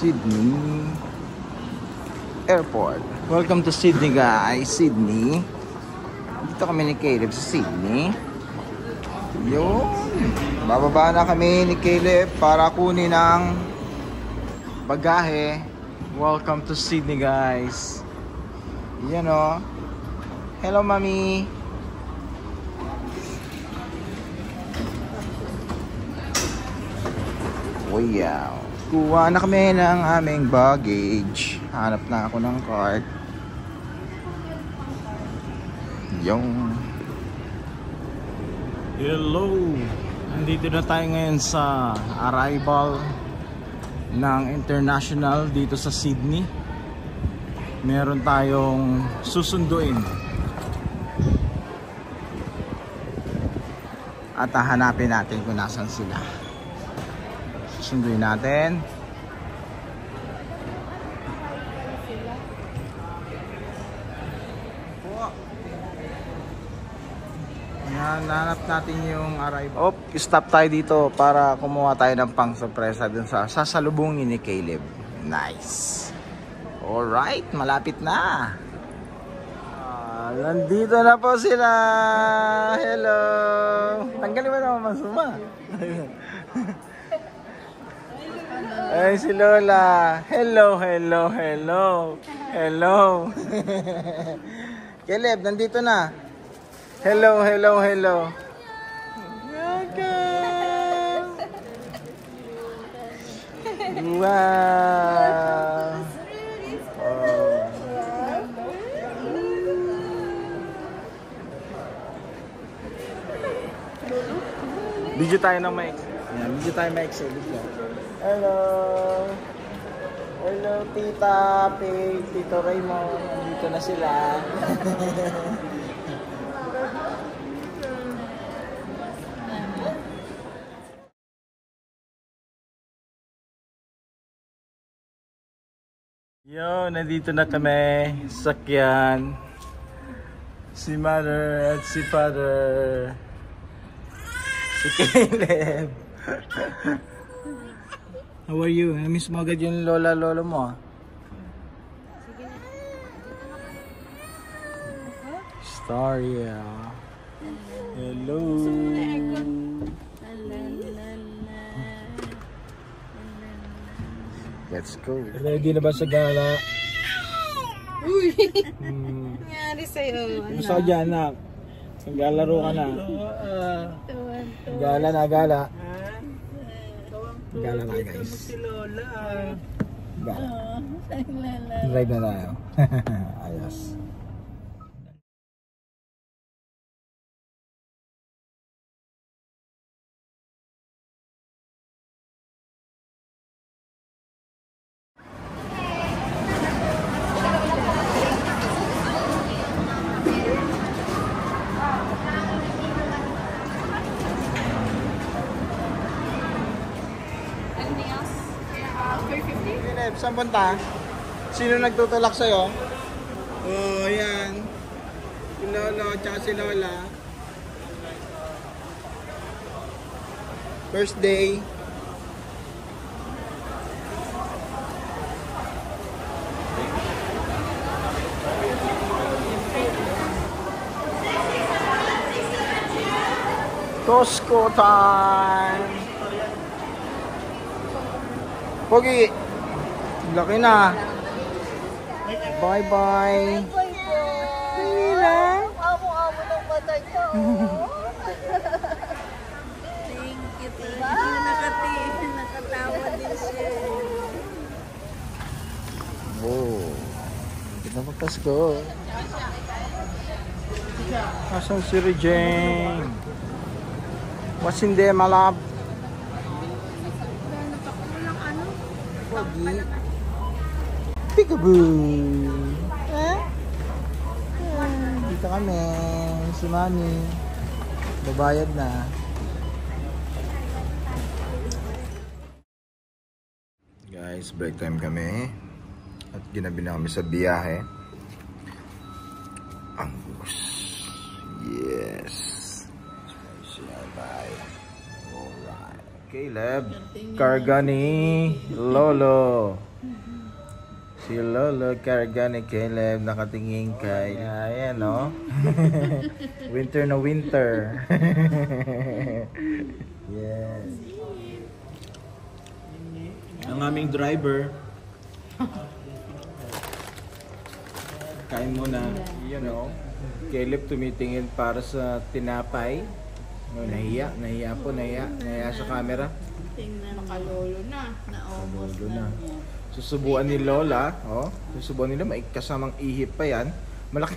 Sydney Airport. Welcome to Sydney, guys. Sydney. Dito kami ni Caleb sa Sydney. Yun. Bababa na kami ni Caleb para kunin ang bagahe. Welcome to Sydney, guys. Yan o. Hello, mami. Wow. Kuha na kami ng aming baggage. Hanap na ako ng cart. Yung. Hello. Nandito na tayo ngayon sa arrival ng international dito sa Sydney. Meron tayong susunduin. At hahanapin natin kung nasan sila. Susunduin natin. Nanap natin yung arrival. Stop tayo dito para kumuha tayo ng pang sorpresa dun sa sasalubungin ni Caleb. Nice. Alright, malapit na. Nandito na po sila. Hello. Tanggalin mo naman masuma. Ay, si Lola. Hello, hello, hello. Hello. Caleb, nandito na. Hello, hello, hello. Welcome. Wow. Video tayo ng mic. Yan, video tayo mic sa video. Hello. Hello, Tita Pig, Tito Raymond. Nandito na sila. Yo, nandito na kami. Sakyan. Si Mother at si Father. Si Caleb. How are you? Namiss mo agad yung lola-lolo mo. Staria. Hello. Let's go. Ready na ba sa gala? Uy! Nangyari sa'yo. Ano sa dyan, anak? Naglalaro ka na. Gala na, gala. Gala na, guys. Gala. Drive na tayo. Ayos. Saan punta? Sino nagtutulak sa'yo? Oh, yan. Si Lolo, tsaka si Lola. First day. Costco time! Pogi! Laki na. Bye bye. Amo-amo ng patay ko. Thank you. Nakatawa din siya. Wow. Kita magpasko. Asan si Regine? What's in there, my love? Pogi. Peekaboo! Dito kami. Si Mami. Babayad na. Guys, break time kami. At ginabi na kami sa biyahe. Angus. Yes. Special bye. Alright. Caleb, karga ni Lolo. Si Lolo, karga ni Caleb, nakatingin kay, ayan o. Winter na winter. Yes. Ang aming driver. Kain muna, you know. Caleb tumitingin para sa tinapay. No, nahiya sa camera. Tingnan, nakalolo na. Naubos na. Susubuan ni Lola, oh. Susubuan nila, may kasamang ihip pa yan. Malaki.